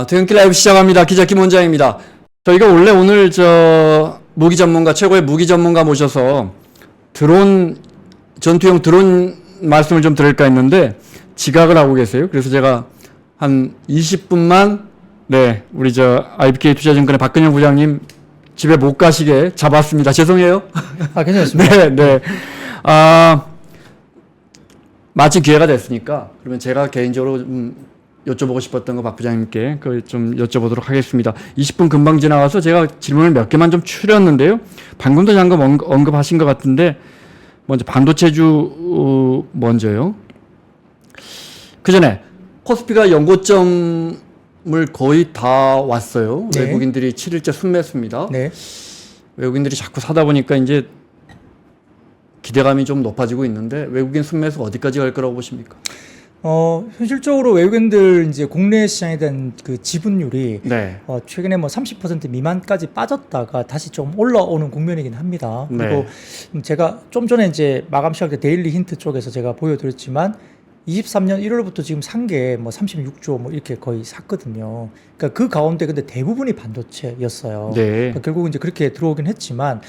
퇴근길 라이브 시작합니다. 기자 김원장입니다. 저희가 원래 오늘 무기 전문가, 최고의 무기 전문가 모셔서 전투용 드론 말씀을 좀 드릴까 했는데 지각을 하고 계세요. 그래서 제가 한 20분만 우리 IBK 투자증권의 박근영 부장님 집에 못 가시게 잡았습니다. 죄송해요. 괜찮습니다. 네. 마침 기회가 됐으니까 그러면 제가 개인적으로 여쭤보고 싶었던 거 박 부장님께 그걸 좀 여쭤보도록 하겠습니다. 20분 금방 지나가서 제가 질문을 몇 개만 좀 추렸는데요. 방금도 잠깐 언급하신 것 같은데 먼저 반도체주 먼저요. 그 전에 코스피가 연고점을 거의 다 왔어요. 네. 외국인들이 7일째 순매수입니다. 네. 외국인들이 자꾸 사다 보니까 이제 기대감이 좀 높아지고 있는데 외국인 순매수가 어디까지 갈 거라고 보십니까? 현실적으로 외국인들 이제 국내 시장에 대한 그 지분율이 네. 최근에 30% 미만까지 빠졌다가 다시 좀 올라오는 국면이긴 합니다. 그리고 제가 좀 전에 이제 마감 시작 때 데일리 힌트 쪽에서 제가 보여드렸지만 23년 1월부터 지금 산 게 36조 이렇게 거의 샀거든요. 그러니까 그 가운데 근데 대부분이 반도체였어요. 네. 그러니까 결국 이제 그렇게 들어오긴 했지만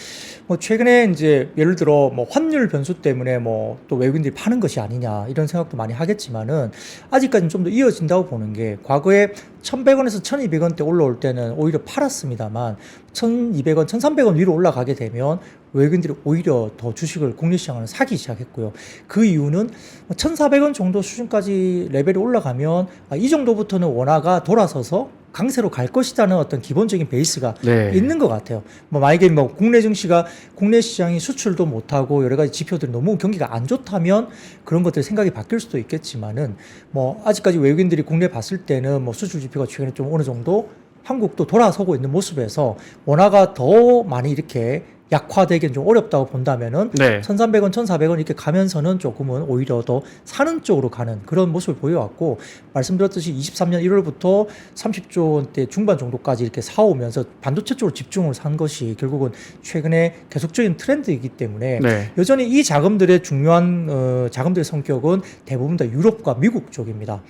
최근에 이제 예를 들어 환율 변수 때문에 또 외국인들이 파는 것이 아니냐 이런 생각도 많이 하겠지만은 아직까지는 좀 더 이어진다고 보는 게 과거에 1,100원에서 1,200원대 올라올 때는 오히려 팔았습니다만 1,200원, 1,300원 위로 올라가게 되면 외국인들이 오히려 더 주식을 국내 시장을 사기 시작했고요. 그 이유는 1,400원 정도 수준까지 레벨이 올라가면 이 정도부터는 원화가 돌아서서 강세로 갈 것이라는 어떤 기본적인 베이스가 있는 것 같아요. 만약에 국내 증시가 국내 시장이 수출도 못하고 여러 가지 지표들이 너무 경기가 안 좋다면 그런 것들 생각이 바뀔 수도 있겠지만은 아직까지 외국인들이 국내 봤을 때는 수출 지표가 최근에 좀 어느 정도 한국도 돌아서고 있는 모습에서 원화가 더 많이 이렇게 약화되기는 좀 어렵다고 본다면은 1,300원, 1,400원 이렇게 가면서는 조금은 오히려 더 사는 쪽으로 가는 그런 모습을 보여왔고 말씀드렸듯이 23년 1월부터 30조 원대 중반 정도까지 이렇게 사오면서 반도체 쪽으로 집중을 산 것이 결국은 최근에 계속적인 트렌드이기 때문에 여전히 이 자금들의 중요한 자금들의 성격은 대부분 다 유럽과 미국 쪽입니다.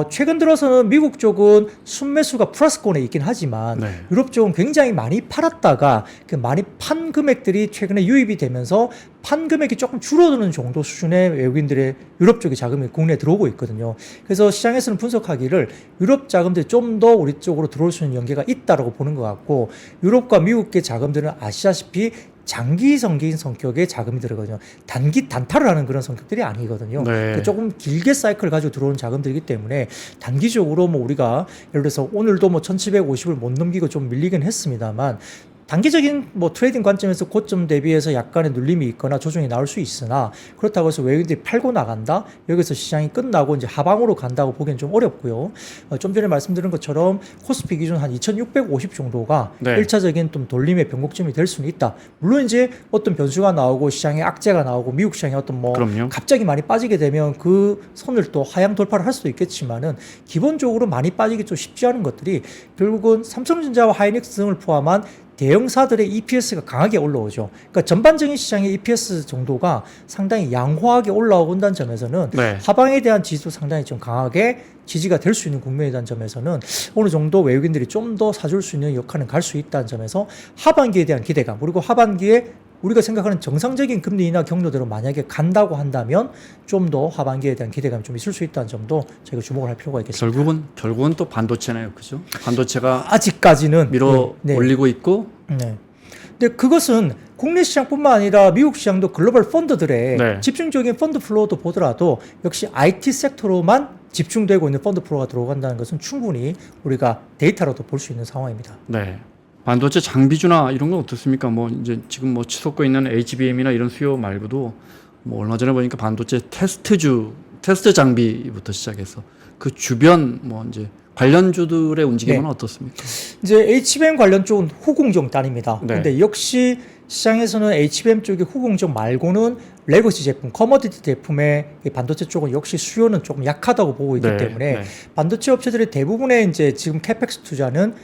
최근 들어서는 미국 쪽은 순매수가 플러스권에 있긴 하지만 유럽 쪽은 굉장히 많이 팔았다가 그 많이 판 금액들이 최근에 유입이 되면서 판 금액이 조금 줄어드는 정도 수준의 외국인들의 유럽 쪽의 자금이 국내에 들어오고 있거든요. 그래서 시장에서는 분석하기를 유럽 자금들이 좀 더 우리 쪽으로 들어올 수 있는 연계가 있다라고 보는 것 같고 유럽과 미국의 자금들은 아시다시피 장기성기인 성격의 자금이 들어가거든요. 단기 단타를 하는 그런 성격들이 아니거든요. 조금 길게 사이클을 가지고 들어오는 자금들이기 때문에 단기적으로 우리가 예를 들어서 오늘도 1750을 못 넘기고 좀 밀리긴 했습니다만 단기적인 트레이딩 관점에서 고점 대비해서 약간의 눌림이 있거나 조정이 나올 수 있으나 그렇다고 해서 외국인들이 팔고 나간다? 여기서 시장이 끝나고 이제 하방으로 간다고 보기엔 좀 어렵고요. 좀 전에 말씀드린 것처럼 코스피 기준 한 2,650 정도가 1차적인 좀 돌림의 변곡점이 될 수는 있다. 물론 이제 어떤 변수가 나오고 시장에 악재가 나오고 미국 시장이 어떤 갑자기 많이 빠지게 되면 그 선을 또 하향 돌파를 할 수도 있겠지만은 기본적으로 많이 빠지기 좀 쉽지 않은 것들이 결국은 삼성전자와 하이닉스 등을 포함한 대형사들의 EPS가 강하게 올라오죠. 그러니까 전반적인 시장의 EPS 정도가 상당히 양호하게 올라온다는 점에서는 하방에 대한 지지도 상당히 좀 강하게 지지가 될 수 있는 국면이라는 점에서는 어느 정도 외국인들이 좀 더 사줄 수 있는 역할은 갈 수 있다는 점에서 하반기에 대한 기대감 그리고 하반기에 우리가 생각하는 정상적인 금리나 경로대로 만약에 간다고 한다면 좀 더 하반기에 대한 기대감이 좀 있을 수 있다는 점도 저희가 주목을 할 필요가 있겠습니다. 결국은 또 반도체네요, 그죠? 반도체가 아직까지는 밀어 올리고 있고. 근데 그것은 국내 시장뿐만 아니라 미국 시장도 글로벌 펀드들의 집중적인 펀드 플로우도 보더라도 역시 IT 섹터로만 집중되고 있는 펀드 플로우가 들어간다는 것은 충분히 우리가 데이터로도 볼 수 있는 상황입니다. 반도체 장비주나 이런 건 어떻습니까? 이제 지금 치솟고 있는 HBM이나 이런 수요 말고도 얼마 전에 보니까 반도체 테스트 장비부터 시작해서 그 주변 이제 관련주들의 움직임은 어떻습니까? 이제 HBM 관련 쪽은 후공정 단입니다. 근데 역시 시장에서는 HBM 쪽의 후공정 말고는 레거시 제품, 커머디티 제품의 이 반도체 쪽은 역시 수요는 조금 약하다고 보고 있기 네, 때문에 네. 반도체 업체들의 대부분의 이제 지금 캐펙스 투자는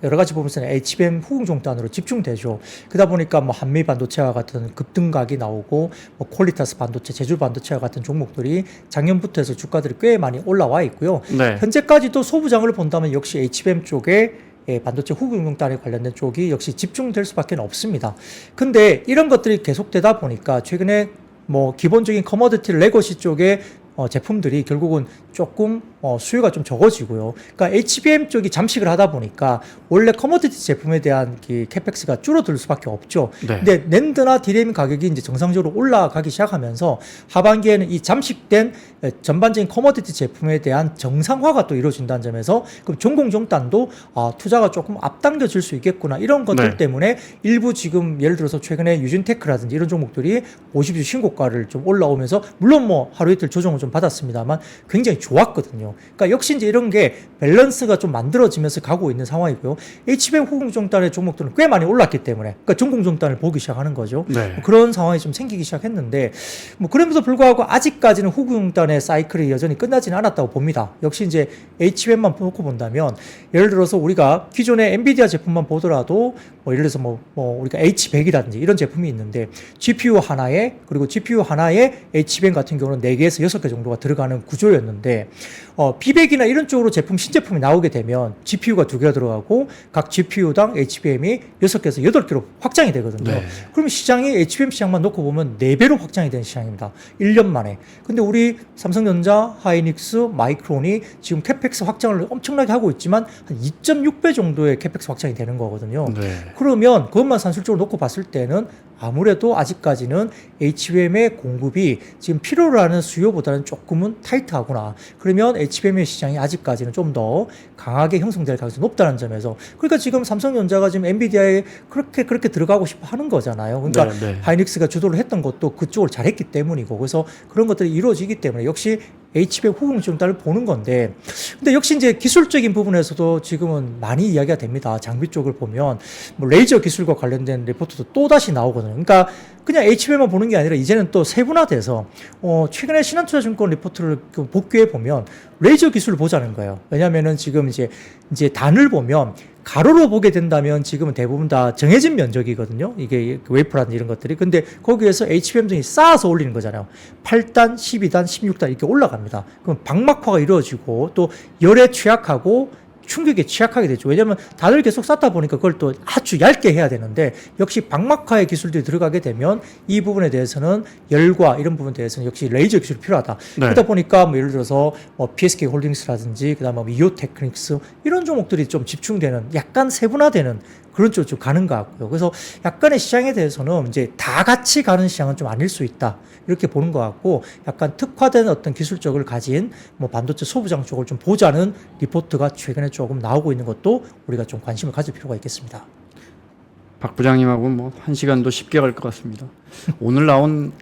여러 가지 부분에서는 HBM 후공정단으로 집중되죠. 그러다 보니까 뭐 한미 반도체와 같은 급등각이 나오고 뭐 퀄리타스 반도체, 제주 반도체와 같은 종목들이 작년부터 해서 주가들이 꽤 많이 올라와 있고요. 네. 현재까지도 소부장을 본다면 역시 HBM 쪽에 반도체 후공정단에 관련된 쪽이 역시 집중될 수밖에 없습니다. 근데 이런 것들이 계속되다 보니까 최근에 뭐 기본적인 커머디티 레거시 쪽에 제품들이 결국은 조금 수요가 좀 적어지고요. 그러니까 HBM 쪽이 잠식을 하다 보니까 원래 커머디티 제품에 대한 캐펙스가 줄어들 수밖에 없죠. 네. 근데 낸드나 디램 가격이 이제 정상적으로 올라가기 시작하면서 하반기에는 이 잠식된 전반적인 커머디티 제품에 대한 정상화가 또 이루어진다는 점에서 그럼 전공정단도 투자가 조금 앞당겨질 수 있겠구나 이런 것들 네. 때문에 일부 지금 예를 들어서 최근에 유진테크라든지 이런 종목들이 50주 신고가를 좀 올라오면서 물론 뭐 하루 이틀 조정을 좀 받았습니다만 굉장히 좋았거든요. 그러니까 역시 이제 이런 게 밸런스가 좀 만들어지면서 가고 있는 상황이고요. HBM 후공정단의 종목들은 꽤 많이 올랐기 때문에 그러니까 전공정단을 보기 시작하는 거죠. 네. 뭐 그런 상황이 좀 생기기 시작했는데 뭐 그럼에도 불구하고 아직까지는 후공정단의 사이클이 여전히 끝나지는 않았다고 봅니다. 역시 이제 HBM만 놓고 본다면 예를 들어서 우리가 기존의 엔비디아 제품만 보더라도 뭐 예를 들어서 뭐 우리가 H100이라든지 이런 제품이 있는데 GPU 하나에 그리고 GPU 하나에 HBM 같은 경우는 4개에서 6개 정도가 들어가는 구조였는데 B100이나 이런 쪽으로 신제품이 나오게 되면 GPU가 2개가 들어가고 각 GPU당 HBM이 6개에서 8개로 확장이 되거든요. 네. 그럼 시장이 HBM 시장만 놓고 보면 4배로 확장이 된 시장입니다. 1년 만에. 근데 우리 삼성전자, 하이닉스, 마이크론이 지금 캐펙스 확장을 엄청나게 하고 있지만 한 2.6배 정도의 캐펙스 확장이 되는 거거든요. 네. 그러면 그것만 산술적으로 놓고 봤을 때는 아무래도 아직까지는 HBM의 공급이 지금 필요로 하는 수요보다는 조금은 타이트하구나. 그러면 HBM의 시장이 아직까지는 좀 더 강하게 형성될 가능성이 높다는 점에서 그러니까 지금 삼성전자가 지금 엔비디아에 그렇게 들어가고 싶어 하는 거잖아요. 그러니까 네, 네. 하이닉스가 주도를 했던 것도 그쪽을 잘했기 때문이고 그래서 그런 것들이 이루어지기 때문에 역시 HBM 후공정단을 보는 건데 근데 역시 이제 기술적인 부분에서도 지금은 많이 이야기가 됩니다. 장비 쪽을 보면 뭐 레이저 기술과 관련된 리포트도 또 다시 나오거든요. 그러니까 그냥 HBM만 보는 게 아니라 이제는 또 세분화돼서 최근에 신한투자증권 리포트를 복귀해 보면 레이저 기술을 보자는 거예요. 왜냐하면은 지금 이제 단을 보면 가로로 보게 된다면 지금은 대부분 다 정해진 면적이거든요. 이게 웨이퍼라든지 이런 것들이. 근데 거기에서 HBM 등이 쌓아서 올리는 거잖아요. 8단, 12단, 16단 이렇게 올라갑니다. 그럼 방막화가 이루어지고 또 열에 취약하고 충격에 취약하게 되죠. 왜냐하면 단을 계속 쌓다 보니까 그걸 또 아주 얇게 해야 되는데 역시 방막화의 기술들이 들어가게 되면 이 부분에 대해서는 열과 이런 부분에 대해서는 역시 레이저 기술이 필요하다. 네. 그러다 보니까 뭐 예를 들어서 PSK 홀딩스라든지 그다음에 뭐 이오테크닉스 이런 종목들이 좀 집중되는 약간 세분화되는 그런 쪽으로 좀 가는 것 같고요. 그래서 약간의 시장에 대해서는 이제 다 같이 가는 시장은 좀 아닐 수 있다. 이렇게 보는 것 같고 약간 특화된 어떤 기술적을 가진 뭐 반도체 소부장 쪽을 좀 보자는 리포트가 최근에 조금 나오고 있는 것도 우리가 좀 관심을 가질 필요가 있겠습니다. 박 부장님하고 뭐 1시간도 쉽게 갈 것 같습니다. 오늘 나온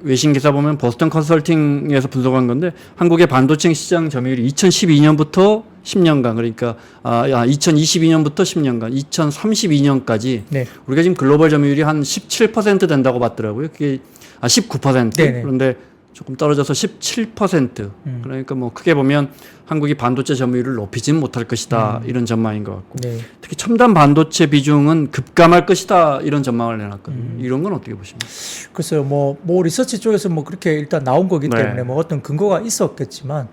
외신 기사 보면 버스턴 컨설팅에서 분석한 건데 한국의 반도체 시장 점유율이 2012년부터 10년간 그러니까 2022년부터 10년간 2032년까지 네. 우리가 지금 글로벌 점유율이 한 17% 된다고 봤더라고요. 그게 19% 네네. 그런데 조금 떨어져서 17%. 그러니까 뭐 크게 보면 한국이 반도체 점유율을 높이지는 못할 것이다 이런 전망인 것 같고 네. 특히 첨단 반도체 비중은 급감할 것이다 이런 전망을 내놨거든요. 이런 건 어떻게 보십니까? 글쎄요, 뭐 리서치 쪽에서 뭐 그렇게 일단 나온 거기 네. 때문에 뭐 어떤 근거가 있었겠지만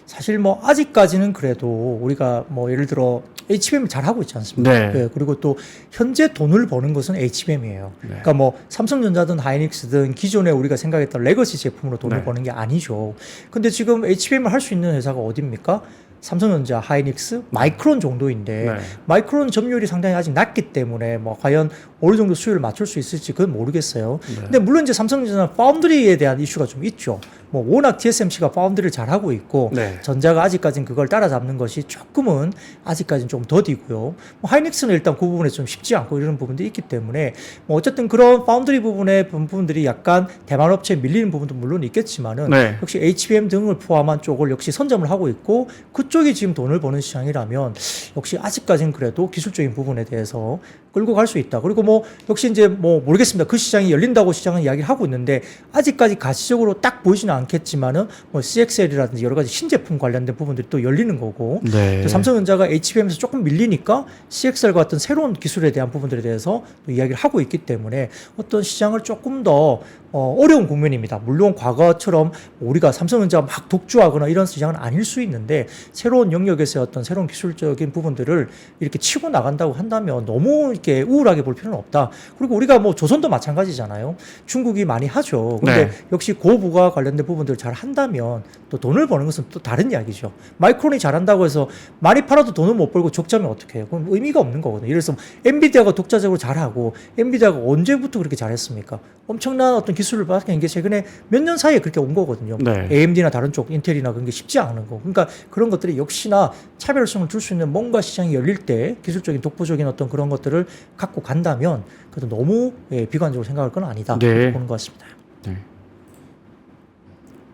사실 뭐 아직까지는 그래도 우리가 뭐 예를 들어 HBM을 잘 하고 있지 않습니까? 네. 그리고 또 현재 돈을 버는 것은 HBM이에요. 네. 그러니까 뭐 삼성전자든 하이닉스든 기존에 우리가 생각했던 레거시 제품으로 돈을 네. 버는 게 아니죠. 근데 지금 HBM을 할 수 있는 회사가 어디입니까? 삼성전자, 하이닉스, 마이크론 정도인데 네. 마이크론 점유율이 상당히 아직 낮기 때문에 뭐 과연 어느 정도 수요를 맞출 수 있을지 그건 모르겠어요. 네. 근데 물론 이제 삼성전자는 파운드리에 대한 이슈가 좀 있죠. 뭐 워낙 TSMC가 파운드리를 잘하고 있고 네. 전자가 아직까지는 그걸 따라잡는 것이 조금은 아직까지는 좀 더디고요. 뭐 하이닉스는 일단 그 부분에 좀 쉽지 않고 이런 부분도 있기 때문에 뭐 어쨌든 그런 파운드리 부분의 부분들이 약간 대만 업체에 밀리는 부분도 물론 있겠지만은 네. 역시 HBM 등을 포함한 쪽을 역시 선점을 하고 있고 그쪽이 지금 돈을 버는 시장이라면 역시 아직까지는 그래도 기술적인 부분에 대해서 끌고 갈 수 있다. 그리고 뭐 역시 이제 뭐 모르겠습니다. 그 시장이 열린다고 시장은 이야기를 하고 있는데 아직까지 가시적으로 딱 보이지는 않겠지만은 뭐 CXL이라든지 여러 가지 신제품 관련된 부분들이 또 열리는 거고 네. 또 삼성전자가 HBM에서 조금 밀리니까 CXL 같은 새로운 기술에 대한 부분들에 대해서 또 이야기를 하고 있기 때문에 어떤 시장을 조금 더 어려운 국면입니다. 물론 과거처럼 우리가 삼성전자가 막 독주하거나 이런 시장은 아닐 수 있는데 새로운 영역에서의 어떤 새로운 기술적인 부분들을 이렇게 치고 나간다고 한다면 너무 이렇게 우울하게 볼 필요는 없다. 그리고 우리가 뭐 조선도 마찬가지잖아요. 중국이 많이 하죠. 근데 네. 역시 고부가 관련된 부분들을 잘 한다면 또 돈을 버는 것은 또 다른 이야기죠. 마이크론이 잘한다고 해서 많이 팔아도 돈을 못 벌고 적자면 어떻게 해요? 그럼 의미가 없는 거거든요. 그래서 엔비디아가 독자적으로 잘하고 엔비디아가 언제부터 그렇게 잘했습니까? 엄청난 어떤 기술을 바뀐 게 최근에 몇 년 사이에 그렇게 온 거거든요. 네. AMD나 다른 쪽 인텔이나 그런 게 쉽지 않은 거. 그러니까 그런 것들이 역시나 차별성을 줄 수 있는 뭔가 시장이 열릴 때 기술적인 독보적인 어떤 그런 것들을 갖고 간다면 그래도 너무 비관적으로 생각할 건 아니다. 네. 그렇게 보는 것 같습니다. 네.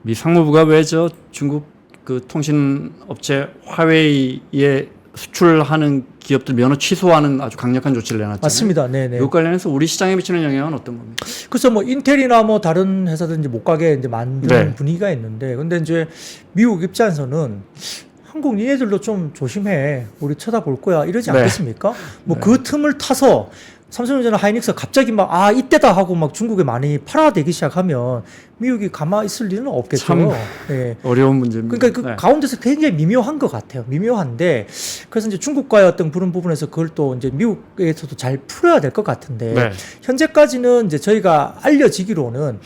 미 상무부가 왜 저 중국 그 통신 업체 화웨이에 수출하는 기업들 면허 취소하는 아주 강력한 조치를 내놨잖아요. 맞습니다. 네네. 이것 관련해서 우리 시장에 미치는 영향은 어떤 겁니까? 그래서 뭐 인텔이나 뭐 다른 회사들 이제 못 가게 이제 만드는 네. 분위기가 있는데, 근데 이제 미국 입장에서는 한국 니네들도 좀 조심해, 우리 쳐다볼 거야 이러지 네. 않겠습니까? 뭐 그 틈을 타서 삼성전자나 하이닉스가 갑자기 막 이때다 하고 막 중국에 많이 팔아대기 시작하면 미국이 가만히 있을 리는 없겠죠. 참 예. 어려운 문제입니다. 그러니까 그 네. 가운데서 굉장히 미묘한 것 같아요. 미묘한데 그래서 이제 중국과의 어떤 그런 부분에서 그걸 또 이제 미국에서도 잘 풀어야 될 것 같은데 네. 현재까지는 이제 저희가 알려지기로는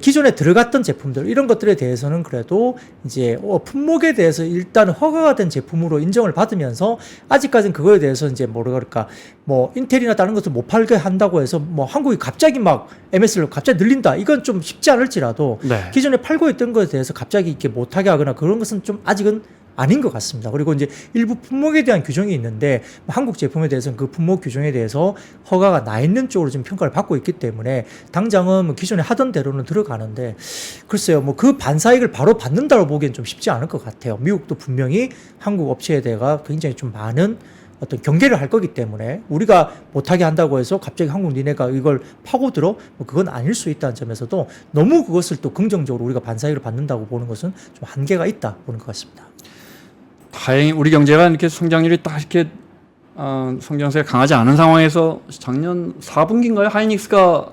기존에 들어갔던 제품들 이런 것들에 대해서는 그래도 이제 품목에 대해서 일단 허가가 된 제품으로 인정을 받으면서 아직까지는 그거에 대해서 이제 뭐라 그럴까 뭐 인텔이나 다른 것을 못 팔게 한다고 해서 뭐 한국이 갑자기 막 MS를 갑자기 늘린다 이건 좀 쉽지 않을지라도 네. 기존에 팔고 있던 것에 대해서 갑자기 이렇게 못하게 하거나 그런 것은 좀 아직은 아닌 것 같습니다. 그리고 이제 일부 품목에 대한 규정이 있는데 한국 제품에 대해서는 그 품목 규정에 대해서 허가가 나 있는 쪽으로 지금 평가를 받고 있기 때문에 당장은 뭐 기존에 하던 대로는 들어가는데 글쎄요 뭐 그 반사익을 바로 받는다고 보기엔 좀 쉽지 않을 것 같아요. 미국도 분명히 한국 업체에 대해서 굉장히 좀 많은 어떤 경계를 할 거기 때문에 우리가 못하게 한다고 해서 갑자기 한국 니네가 이걸 파고들어 뭐 그건 아닐 수 있다는 점에서도 너무 그것을 또 긍정적으로 우리가 반사익을 받는다고 보는 것은 좀 한계가 있다 보는 것 같습니다. 다행히 우리 경제가 이렇게 성장률이 딱 이렇게 성장세가 강하지 않은 상황에서 작년 4분기인가요? 하이닉스가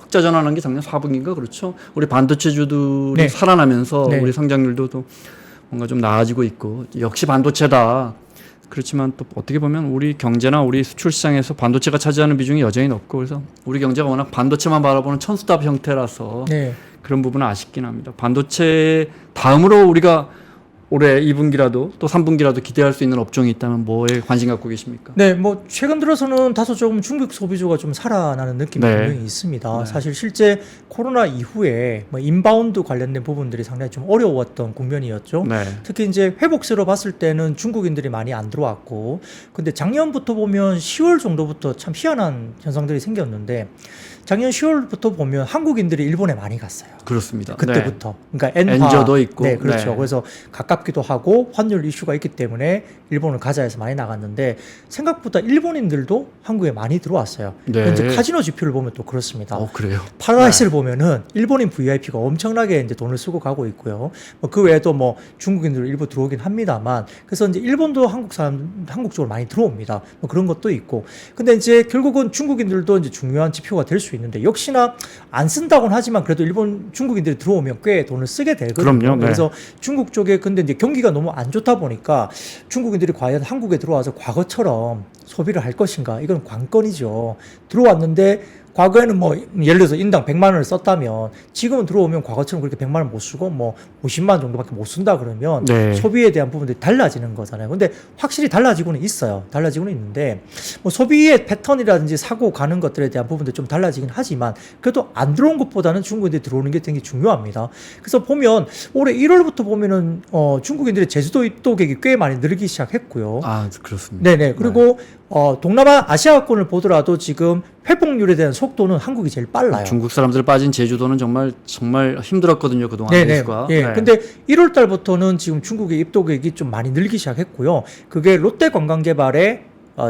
흑자 전환한 게 작년 4분기인가 그렇죠? 우리 반도체주들이 네. 살아나면서 네. 우리 성장률도 또 뭔가 좀 나아지고 있고 역시 반도체다. 그렇지만 또 어떻게 보면 우리 경제나 우리 수출 시장에서 반도체가 차지하는 비중이 여전히 높고 그래서 우리 경제가 워낙 반도체만 바라보는 천수답 형태라서 네. 그런 부분은 아쉽긴 합니다. 반도체 다음으로 우리가 올해 2분기라도 또 3분기라도 기대할 수 있는 업종이 있다면 뭐에 관심 갖고 계십니까? 네, 뭐 최근 들어서는 다소 조금 중국 소비주가 좀 살아나는 느낌이 네. 분명히 있습니다. 네. 사실 실제 코로나 이후에 뭐 인바운드 관련된 부분들이 상당히 좀 어려웠던 국면이었죠. 네. 특히 이제 회복세로 봤을 때는 중국인들이 많이 안 들어왔고, 근데 작년부터 보면 10월 정도부터 참 희한한 현상들이 생겼는데, 작년 10월부터 보면 한국인들이 일본에 많이 갔어요. 그렇습니다. 그때부터. 그러니까 엔화. 엔저도 있고. 네, 그렇죠. 네. 그래서 가깝기도 하고 환율 이슈가 있기 때문에 일본을 가자 해서 많이 나갔는데 생각보다 일본인들도 한국에 많이 들어왔어요. 네. 현재 카지노 지표를 보면 또 그렇습니다. 그래요. 파라다이스를 보면은 일본인 VIP가 엄청나게 이제 돈을 쓰고 가고 있고요. 뭐 그 외에도 뭐 중국인들 일부 들어오긴 합니다만, 그래서 이제 일본도 한국 쪽으로 많이 들어옵니다. 뭐 그런 것도 있고. 근데 이제 결국은 중국인들도 이제 중요한 지표가 될 수 있는데 역시나 안 쓴다고는 하지만 그래도 중국인들이 들어오면 꽤 돈을 쓰게 되거든요. 그럼요. 네. 그래서 중국 쪽에 근데 이제 경기가 너무 안 좋다 보니까 중국인들이 과연 한국에 들어와서 과거처럼 소비를 할 것인가? 이건 관건이죠. 들어왔는데 과거에는 뭐 예를 들어서 인당 100만 원을 썼다면 지금은 들어오면 과거처럼 그렇게 100만 원 못 쓰고 뭐 50만 원 정도밖에 못 쓴다 그러면 네. 소비에 대한 부분들이 달라지는 거잖아요. 근데 확실히 달라지고는 있어요. 달라지고는 있는데 뭐 소비의 패턴이라든지 사고 가는 것들에 대한 부분도 좀 달라지긴 하지만 그래도 안 들어온 것보다는 중국인들이 들어오는 게 되게 중요합니다. 그래서 보면 올해 1월부터 보면은 중국인들의 제주도 입도객이 꽤 많이 늘기 시작했고요. 아, 그렇습니다. 네네. 그리고 동남아 아시아권을 보더라도 지금 회복률에 대한 속도는 한국이 제일 빨라요. 중국 사람들 빠진 제주도는 정말 힘들었거든요, 그동안 네네. 레이스가. 예. 네. 근데 1월 달부터는 지금 중국의 입도객이 좀 많이 늘기 시작했고요. 그게 롯데관광개발의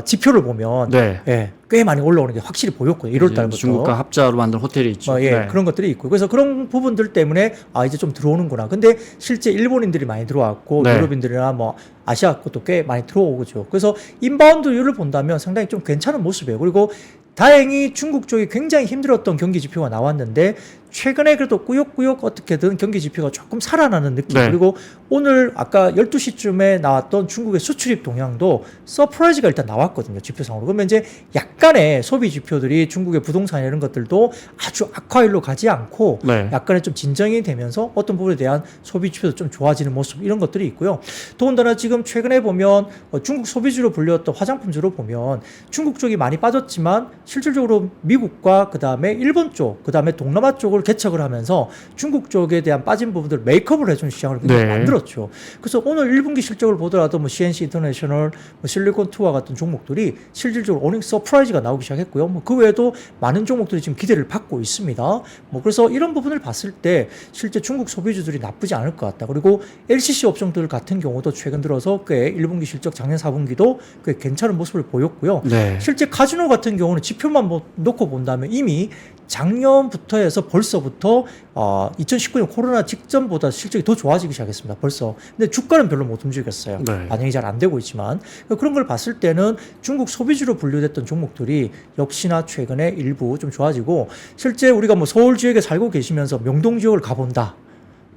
지표를 보면 네. 예, 꽤 많이 올라오는 게 확실히 보였고요. 1월 달부터. 중국과 합자로 만든 호텔이 있죠. 예, 네. 그런 것들이 있고. 그래서 그런 부분들 때문에 이제 좀 들어오는구나. 근데 실제 일본인들이 많이 들어왔고 네. 유럽인들이나 뭐 아시아 것도 꽤 많이 들어오죠. 그래서 인바운드율을 본다면 상당히 좀 괜찮은 모습이에요. 그리고 다행히 중국 쪽이 굉장히 힘들었던 경기 지표가 나왔는데 최근에 그래도 꾸역꾸역 어떻게든 경기 지표가 조금 살아나는 느낌. 네. 그리고 오늘 아까 12시쯤에 나왔던 중국의 수출입 동향도 서프라이즈가 일단 나왔거든요. 지표상으로. 그러면 이제 약간의 소비 지표들이 중국의 부동산 이런 것들도 아주 악화일로 가지 않고 네. 약간의 좀 진정이 되면서 어떤 부분에 대한 소비 지표도 좀 좋아지는 모습 이런 것들이 있고요. 더군다나 지금 최근에 보면 중국 소비주로 불렸던 화장품주로 보면 중국 쪽이 많이 빠졌지만 실질적으로 미국과 그 다음에 일본 쪽, 그 다음에 동남아 쪽을 개척을 하면서 중국 쪽에 대한 빠진 부분들을 메이크업을 해주는 시장을 굉장히 네. 만들었죠. 그래서 오늘 1분기 실적을 보더라도 뭐 CNC 인터내셔널, 뭐 실리콘투와 같은 종목들이 실질적으로 어닝 서프라이즈가 나오기 시작했고요. 뭐 그 외에도 많은 종목들이 지금 기대를 받고 있습니다. 뭐 그래서 이런 부분을 봤을 때 실제 중국 소비주들이 나쁘지 않을 것 같다. 그리고 LCC 업종들 같은 경우도 최근 들어서 꽤 1분기 실적 작년 4분기도 꽤 괜찮은 모습을 보였고요. 네. 실제 카지노 같은 경우는 지표만 놓고 본다면 이미 작년부터 해서 벌써부터 2019년 코로나 직전보다 실적이 더 좋아지기 시작했습니다. 벌써. 근데 주가는 별로 못 움직였어요. 네. 반영이 잘 안 되고 있지만 그런 걸 봤을 때는 중국 소비주로 분류됐던 종목들이 역시나 최근에 일부 좀 좋아지고 실제 우리가 뭐 서울 지역에 살고 계시면서 명동 지역을 가본다.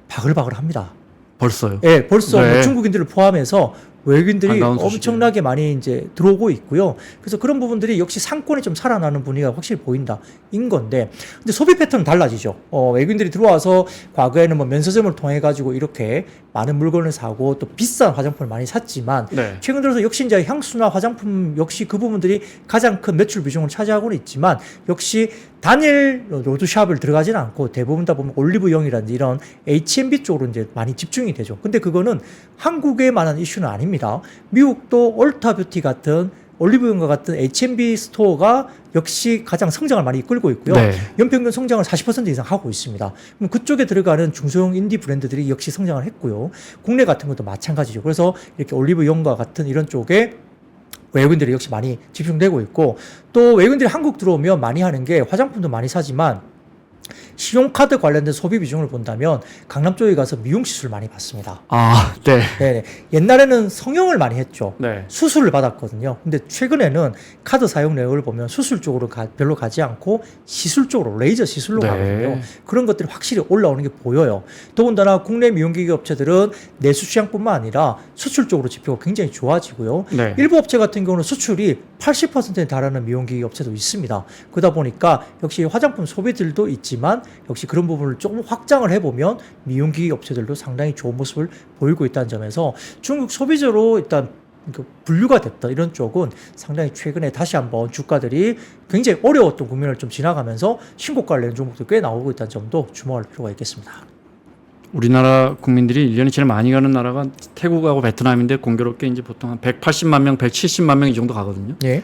바글바글합니다. 벌써요. 예, 벌써 네. 뭐 중국인들을 포함해서 외국인들이 반가운 소식이에요. 엄청나게 많이 이제 들어오고 있고요. 그래서 그런 부분들이 역시 상권이 좀 살아나는 분위기가 확실히 보인다. 인 건데. 근데 소비 패턴은 달라지죠. 외국인들이 들어와서 과거에는 뭐 면세점을 통해 가지고 이렇게 많은 물건을 사고 또 비싼 화장품을 많이 샀지만 네. 최근 들어서 역시 이제 향수나 화장품 역시 그 부분들이 가장 큰 매출 비중을 차지하고는 있지만 역시 단일 로드샵을 들어가지는 않고 대부분 다 보면 올리브영이라든지 이런 H&B 쪽으로 이제 많이 집중이 되죠. 근데 그거는 한국에만한 이슈는 아닙니다. 미국도 올타뷰티 같은 올리브영과 같은 H&B 스토어가 역시 가장 성장을 많이 이끌고 있고요. 네. 연평균 성장을 40% 이상 하고 있습니다. 그럼 그쪽에 들어가는 중소형 인디 브랜드들이 역시 성장을 했고요. 국내 같은 것도 마찬가지죠. 그래서 이렇게 올리브영과 같은 이런 쪽에 외국인들이 역시 많이 집중되고 있고 또 외국인들이 한국 들어오면 많이 하는 게 화장품도 많이 사지만 신용카드 관련된 소비 비중을 본다면 강남 쪽에 가서 미용 시술 많이 받습니다. 아, 네. 네, 옛날에는 성형을 많이 했죠. 네. 수술을 받았거든요. 근데 최근에는 카드 사용 내역을 보면 수술 쪽으로 별로 가지 않고 시술 쪽으로 레이저 시술로 네. 가거든요. 그런 것들이 확실히 올라오는 게 보여요. 더군다나 국내 미용기기 업체들은 내수 시장뿐만 아니라 수출 쪽으로 지표가 굉장히 좋아지고요. 네. 일부 업체 같은 경우는 수출이 80%에 달하는 미용기기 업체도 있습니다. 그러다 보니까 역시 화장품 소비들도 있지만 역시 그런 부분을 조금 확장을 해보면 미용기기 업체들도 상당히 좋은 모습을 보이고 있다는 점에서 중국 소비자로 일단 분류가 됐다 이런 쪽은 상당히 최근에 다시 한번 주가들이 굉장히 어려웠던 국면을 좀 지나가면서 신고가를 내는 종목도 꽤 나오고 있다는 점도 주목할 필요가 있겠습니다. 우리나라 국민들이 1년에 제일 많이 가는 나라가 태국하고 베트남인데 공교롭게 이제 보통 한 180만 명, 170만 명 이 정도 가거든요. 예.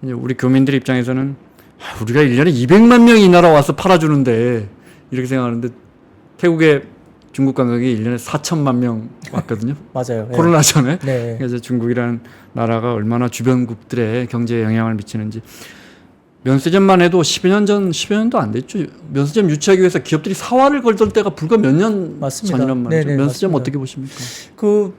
이제 우리 교민들 입장에서는 우리가 1년에 200만 명이 이 나라 와서 팔아주는데 이렇게 생각하는데 태국의 중국 관광객이 1년에 4천만 명 왔거든요. 맞아요. 예. 코로나 전에. 네. 그래서 중국이라는 나라가 얼마나 주변국들의 경제에 영향을 미치는지. 면세점만 해도 10여 년도 안 됐죠. 면세점 유치하기 위해서 기업들이 사활을 걸던 때가 불과 몇 년 맞습니다. 전이란 말이죠. 네네, 면세점 맞습니다. 어떻게 보십니까?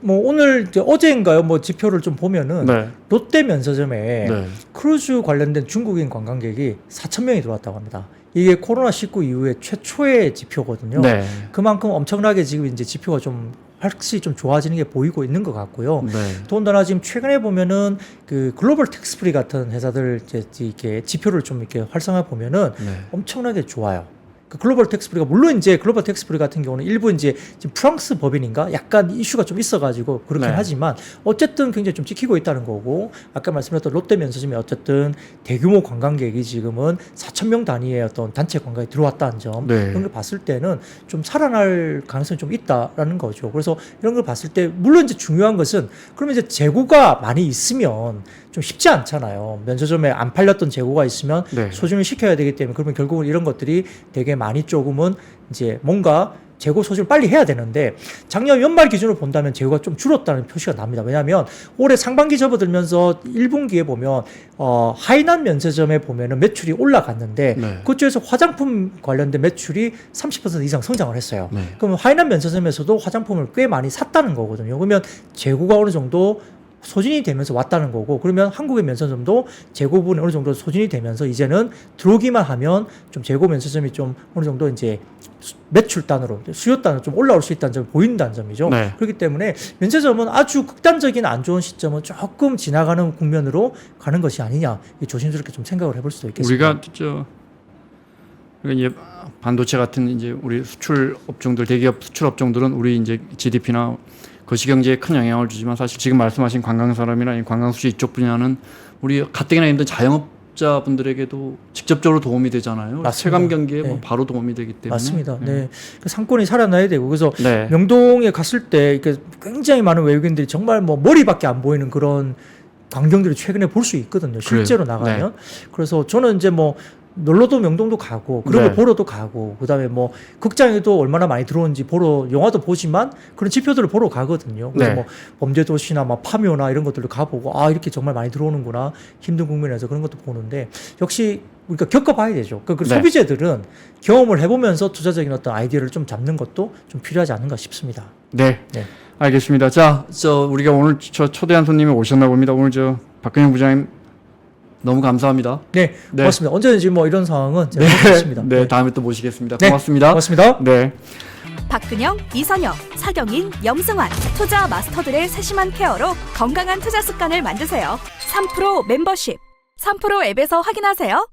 뭐 오늘 어제인가요? 뭐 지표를 좀 보면은 네. 롯데 면세점에 네. 크루즈 관련된 중국인 관광객이 4,000명이 들어왔다고 합니다. 이게 코로나19 이후에 최초의 지표거든요. 네. 그만큼 엄청나게 지금 이제 지표가 좀 확실히 좀 좋아지는 게 보이고 있는 것 같고요. 네. 더군다나 지금 최근에 보면은 그 글로벌 텍스프리 같은 회사들 이제 이렇게 지표를 좀 이렇게 활성화 보면은 네. 엄청나게 좋아요. 그 글로벌 텍스프리가 물론 이제 글로벌 텍스프리 같은 경우는 일부 이제 지금 프랑스 법인인가 약간 이슈가 좀 있어가지고 그렇긴 네. 하지만 어쨌든 굉장히 좀 지키고 있다는 거고 아까 말씀드렸던 롯데 면세점이 어쨌든 대규모 관광객이 지금은 4,000명 단위의 어떤 단체 관광이 들어왔다는 점 네. 이런 걸 봤을 때는 좀 살아날 가능성이 좀 있다라는 거죠. 그래서 이런 걸 봤을 때 물론 이제 중요한 것은 그러면 이제 재고가 많이 있으면 좀 쉽지 않잖아요. 면세점에 안 팔렸던 재고가 있으면 네. 소진을 시켜야 되기 때문에 그러면 결국은 이런 것들이 되게 많이 조금은 이제 뭔가 재고 소진을 빨리 해야 되는데 작년 연말 기준으로 본다면 재고가 좀 줄었다는 표시가 납니다. 왜냐하면 올해 상반기 접어들면서 1분기에 보면 하이난 면세점에 보면은 매출이 올라갔는데 네. 그쪽에서 화장품 관련된 매출이 30% 이상 성장을 했어요. 네. 그러면 하이난 면세점에서도 화장품을 꽤 많이 샀다는 거거든요. 그러면 재고가 어느 정도 소진이 되면서 왔다는 거고 그러면 한국의 면세점도 재고 부분이 어느 정도 소진이 되면서 이제는 들어오기만 하면 좀 재고 면세점이 좀 어느 정도 이제 매출 단으로 수요 단으로 좀 올라올 수 있다는 점이 보인다는 점이죠. 네. 그렇기 때문에 면세점은 아주 극단적인 안 좋은 시점은 조금 지나가는 국면으로 가는 것이 아니냐 조심스럽게 좀 생각을 해볼 수도 있겠습니다. 우리가 이제 반도체 같은 이제 우리 수출 업종들 대기업 수출 업종들은 우리 이제 GDP나 거시경제에 큰 영향을 주지만 사실 지금 말씀하신 관광산업이나 관광수지 이쪽 분야는 우리 가뜩이나 힘든 자영업자분들에게도 직접적으로 도움이 되잖아요. 맞습니다. 체감 경기에 뭐 네. 바로 도움이 되기 때문에. 맞습니다. 네. 그 상권이 살아나야 되고 그래서 네. 명동에 갔을 때 이렇게 굉장히 많은 외국인들이 정말 뭐 머리밖에 안 보이는 그런 광경들을 최근에 볼 수 있거든요. 실제로 그래요. 나가면. 그래서 저는 이제 뭐 놀러도 명동도 가고 그런 네. 거 보러도 가고 그다음에 뭐 극장에도 얼마나 많이 들어오는지 보러 영화도 보지만 그런 지표들을 보러 가거든요. 그래서 네. 뭐 범죄도시나 막 파묘나 이런 것들도 가보고 아 이렇게 정말 많이 들어오는구나 힘든 국면에서 그런 것도 보는데 역시 우리가 겪어봐야 되죠. 그 네. 소비재들은 경험을 해보면서 투자적인 어떤 아이디어를 좀 잡는 것도 좀 필요하지 않은가 싶습니다. 네. 네. 알겠습니다. 자, 우리가 오늘 초대한 손님이 오셨나 봅니다. 오늘 박근영 부장님 너무 감사합니다. 네, 네. 고맙습니다. 언제든지 뭐 이런 상황은 제가 하겠습니다. 네, 다음에 또 모시겠습니다. 네, 고맙습니다. 고맙습니다. 네. 박근영, 이선영, 사경인, 염승환 투자 마스터들의 세심한 케어로 건강한 투자 습관을 만드세요. 3프로 멤버십 3프로 앱에서 확인하세요.